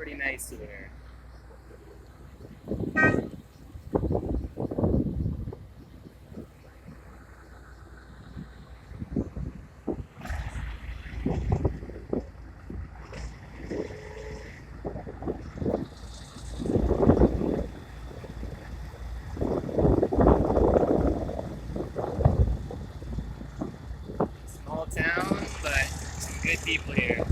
pretty nice here. Small town, but some good people here.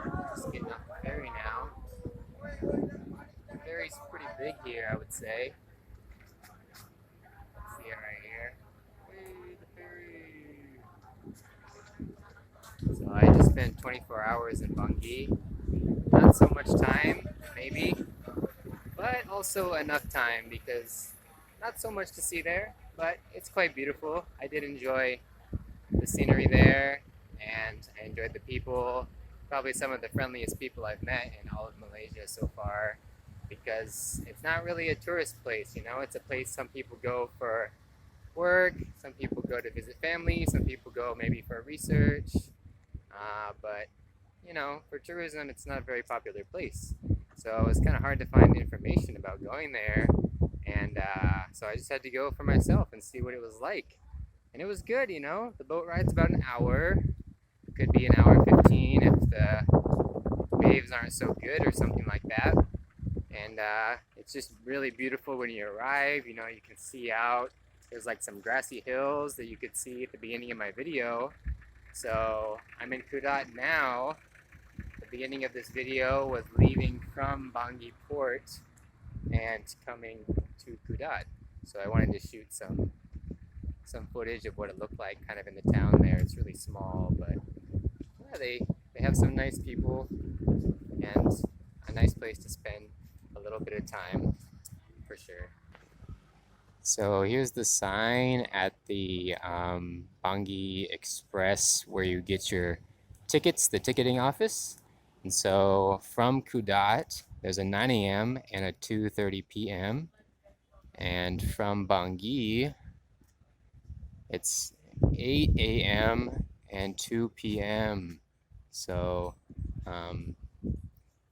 Yeah, just getting off the ferry now. The ferry's pretty big here, I would say. Let's see it right here. Hey, the ferry. So I just spent 24 hours in Banggi. Not so much time, maybe, but also enough time because not so much to see there, but it's quite beautiful. I did enjoy the scenery there, and I enjoyed the people. Probably some of the friendliest people I've met in all of Malaysia so far, because it's not really a tourist place, you know? It's a place some people go for work, some people go to visit family, some people go maybe for research, but you know, for tourism, it's not a very popular place. So it was kind of hard to find information about going there, and so I just had to go for myself and see what it was like. And it was good, you know. The boat ride's about an hour. It could be an hour 15 if the waves aren't so good or something like that. And it's just really beautiful when you arrive. You know, you can see out. There's like some grassy hills that you could see at the beginning of my video. So I'm in Kudat now. The beginning of this video was leaving from Banggi port and coming to Kudat. So I wanted to shoot some some footage of what it looked like kind of in the town there. It's really small, but yeah, they have some nice people and a nice place to spend a little bit of time for sure. So here's the sign at the Banggi Express where you get your tickets, the ticketing office. And so from Kudat, there's a 9 a.m. and a 2:30 p.m. And from Banggi, it's 8 a.m. and 2 p.m. So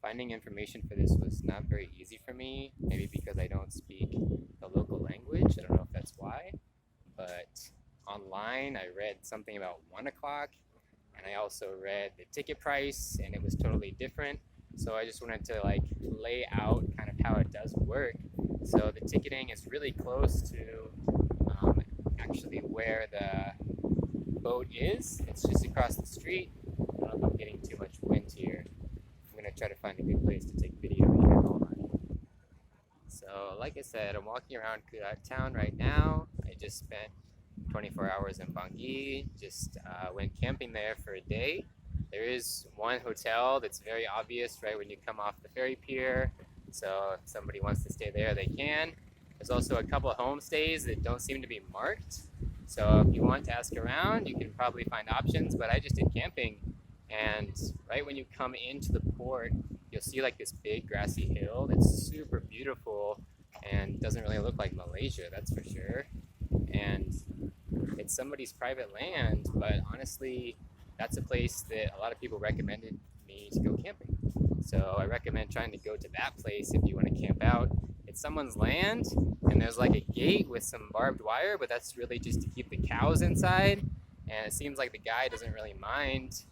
finding information for this was not very easy for me, maybe because I don't speak the local language. I don't know if that's why, but online I read something about 1 o'clock, and I also read the ticket price, and it was totally different. So I just wanted to like lay out kind of how it does work. So the ticketing is really close to actually where the boat is. It's just across the street. I don't know if I'm getting too much wind here. I'm gonna try to find a good place to take video here. Hold on. So like I said, I'm walking around Kudat town right now. I just spent 24 hours in Banggi, just went camping there for a day. There is one hotel that's very obvious right when you come off the ferry pier, so if somebody wants to stay there, they can. There's also a couple of homestays that don't seem to be marked, so if you want to ask around, you can probably find options, but I just did camping, and right when you come into the port, you'll see like this big grassy hill that's super beautiful and doesn't really look like Malaysia, that's for sure. And it's somebody's private land, but honestly, that's a place that a lot of people recommended me to go camping. So I recommend trying to go to that place if you want to camp out. It's someone's land, and there's like a gate with some barbed wire, but that's really just to keep the cows inside. And it seems like the guy doesn't really mind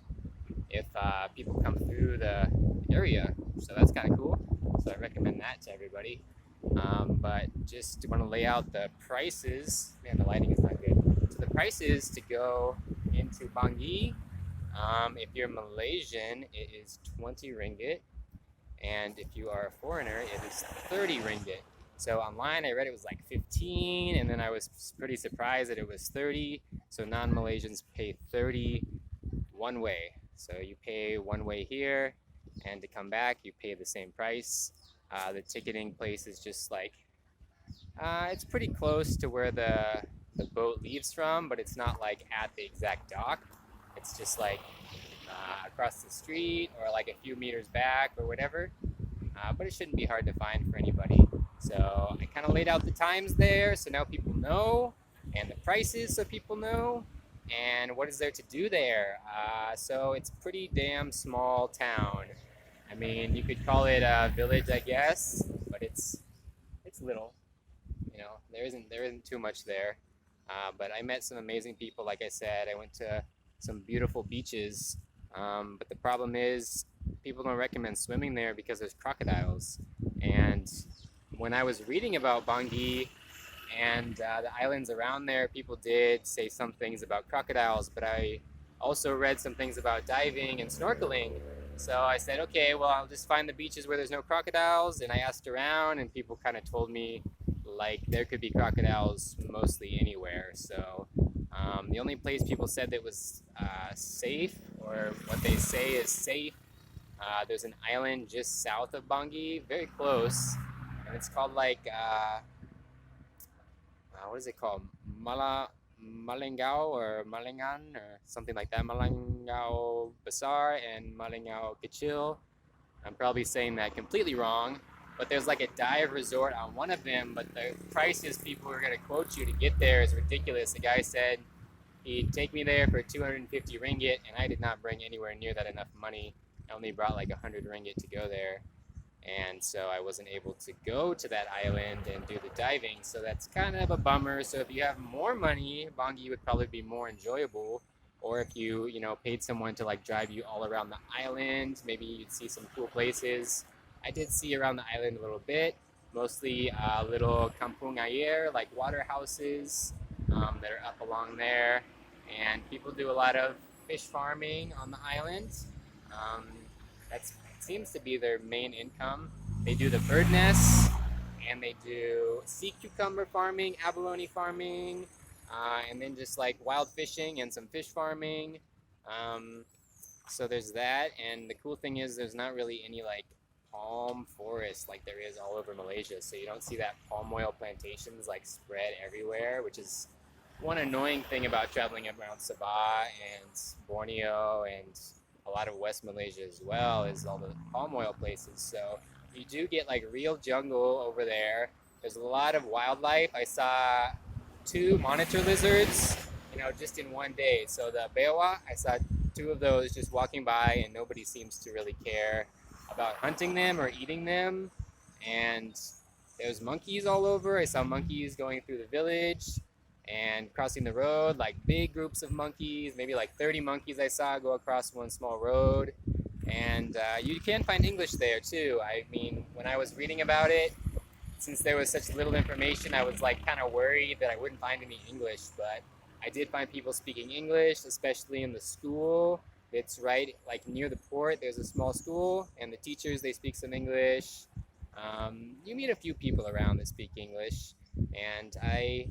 if people come through the area. So that's kind of cool. So I recommend that to everybody. But just want to lay out the prices. Man, the lighting is not good. So the prices to go into Banggi, if you're Malaysian, it is 20 ringgit. And if you are a foreigner, it is 30 ringgit. So online I read it was like 15, and then I was pretty surprised that it was 30. So non-Malaysians pay 30 one way. So you pay one way here, and to come back you pay the same price. The ticketing place is just like, it's pretty close to where the boat leaves from, but it's not like at the exact dock. It's just like across the street or like a few meters back or whatever. But it shouldn't be hard to find for anybody. So I kind of laid out the times there, so now people know, and the prices so people know, and what is there to do there. So it's a pretty damn small town. I mean, you could call it a village, I guess, but it's little. You know, there isn't too much there. But I met some amazing people. Like I said, I went to some beautiful beaches. But the problem is, people don't recommend swimming there because there's crocodiles. And when I was reading about Banggi and the islands around there, people did say some things about crocodiles, but I also read some things about diving and snorkeling. So I said, okay, well, I'll just find the beaches where there's no crocodiles. And I asked around, and people kind of told me like there could be crocodiles mostly anywhere. So the only place people said that was safe, or what they say is safe, there's an island just south of Banggi, very close, and it's called like, what is it called? Malengao or Malengan or something like that. Malengao Besar and Malengao Kecil. I'm probably saying that completely wrong, but there's like a dive resort on one of them, but the prices people are going to quote you to get there is ridiculous. The guy said he'd take me there for 250 ringgit, and I did not bring anywhere near that enough money. I only brought like 100 ringgit to go there, and so I wasn't able to go to that island and do the diving, so that's kind of a bummer. So if you have more money, Banggi would probably be more enjoyable, or if you paid someone to like drive you all around the island, maybe you'd see some cool places. I did see around the island a little bit, mostly little kampung air, like water houses that are up along there, and people do a lot of fish farming on the island. That seems to be their main income. They do the bird nests, and they do sea cucumber farming, abalone farming, and then just like wild fishing and some fish farming. Um, so there's that, and the cool thing is there's not really any like palm forest like there is all over Malaysia. So you don't see that palm oil plantations like spread everywhere, which is one annoying thing about traveling around Sabah and Borneo and a lot of West Malaysia as well is all the palm oil places. So you do get like real jungle over there. There's a lot of wildlife. I saw two monitor lizards, just in one day. So the bewa, I saw two of those just walking by, and nobody seems to really care about hunting them or eating them. And there's monkeys all over. I saw monkeys going through the village and crossing the road, like big groups of monkeys, maybe like 30 monkeys I saw go across one small road. And you can find English there too. I mean, when I was reading about it, since there was such little information, I was like kind of worried that I wouldn't find any English, but I did find people speaking English, especially in the school. It's right like near the port. There's a small school, and the teachers they speak some English. You meet a few people around that speak English, and I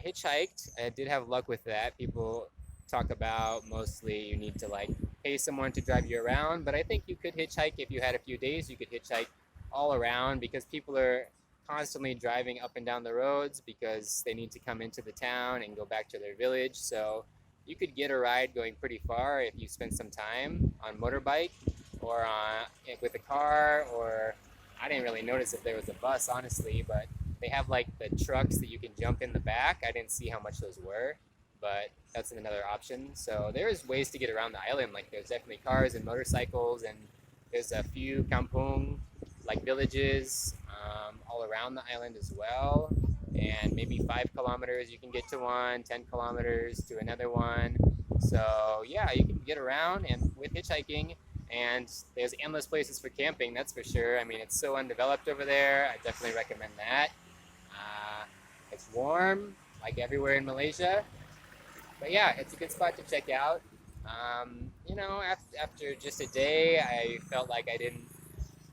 hitchhiked. I did have luck with that. People talk about mostly you need to like pay someone to drive you around, but I think you could hitchhike if you had a few days. You could hitchhike all around because people are constantly driving up and down the roads because they need to come into the town and go back to their village. So you could get a ride going pretty far if you spend some time on motorbike or with a car, or I didn't really notice if there was a bus, honestly, but they have like the trucks that you can jump in the back. I didn't see how much those were, but that's another option. So there's ways to get around the island. Like there's definitely cars and motorcycles, and there's a few kampung, like villages, all around the island as well. And maybe 5 kilometers you can get to one, 10 kilometers to another one. So yeah, you can get around and with hitchhiking, and there's endless places for camping, that's for sure. I mean, it's so undeveloped over there. I definitely recommend that. It's warm, like everywhere in Malaysia. But yeah, it's a good spot to check out. After just a day, I felt like I didn't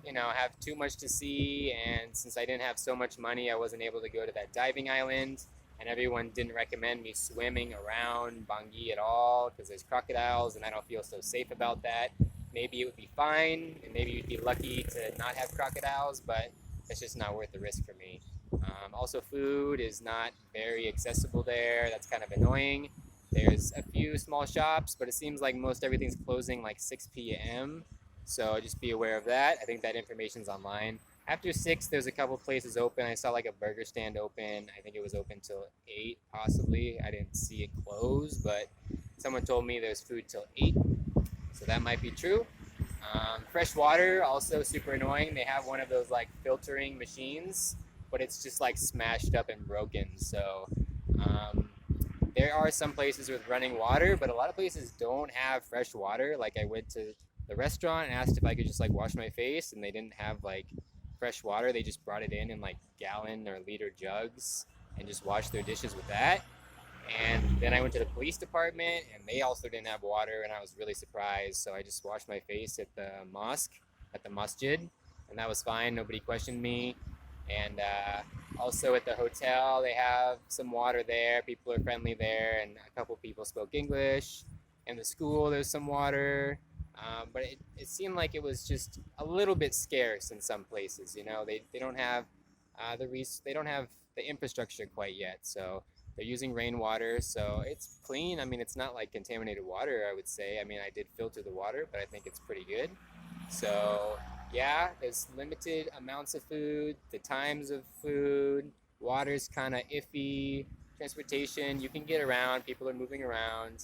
have too much to see. And since I didn't have so much money, I wasn't able to go to that diving island. And everyone didn't recommend me swimming around Banggi at all because there's crocodiles, and I don't feel so safe about that. Maybe it would be fine, and maybe you'd be lucky to not have crocodiles, but it's just not worth the risk for me. Also, food is not very accessible there. That's kind of annoying. There's a few small shops, but it seems like most everything's closing like 6 p.m. So just be aware of that. I think that information's online. After 6, there's a couple places open. I saw like a burger stand open. I think it was open till 8, possibly. I didn't see it close, but someone told me there's food till 8. So that might be true. Fresh water, also super annoying. They have one of those like filtering machines, but it's just like smashed up and broken. So there are some places with running water, but a lot of places don't have fresh water. Like I went to the restaurant and asked if I could just like wash my face, and they didn't have like fresh water. They just brought it in like gallon or liter jugs and just washed their dishes with that. And then I went to the police department, and they also didn't have water, and I was really surprised. So I just washed my face at the mosque, at the masjid, and that was fine. Nobody questioned me. And also at the hotel, they have some water there. People are friendly there, and a couple people spoke English. In the school, there's some water. But it seemed like it was just a little bit scarce in some places. They don't have they don't have the infrastructure quite yet. So they're using rainwater, so it's clean. I mean, it's not like contaminated water, I would say. I mean, I did filter the water, but I think it's pretty good. So yeah, there's limited amounts of food, the times of food, water's kind of iffy, transportation, you can get around, people are moving around.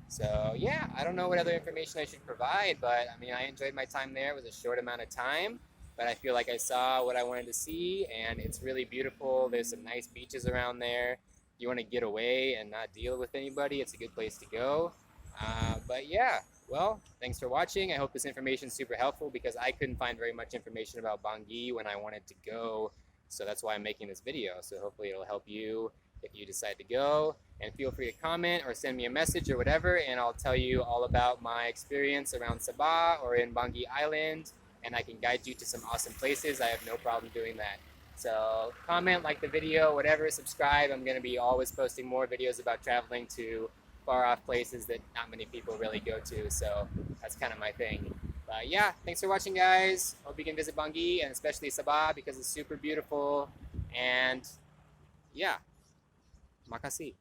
So yeah, I don't know what other information I should provide, but I mean, I enjoyed my time there. It was a short amount of time, but I feel like I saw what I wanted to see, and it's really beautiful. There's some nice beaches around there. You want to get away and not deal with anybody, it's a good place to go. But yeah, well, thanks for watching. I hope this information is super helpful because I couldn't find very much information about Banggi when I wanted to go. So that's why I'm making this video. So hopefully it'll help you if you decide to go. And feel free to comment or send me a message or whatever, and I'll tell you all about my experience around Sabah or in Banggi Island, and I can guide you to some awesome places. I have no problem doing that. So comment, like the video, whatever, subscribe. I'm going to be always posting more videos about traveling to far off places that not many people really go to. So that's kind of my thing. But yeah, thanks for watching, guys. Hope you can visit Banggi and especially Sabah because it's super beautiful. And yeah, makasih.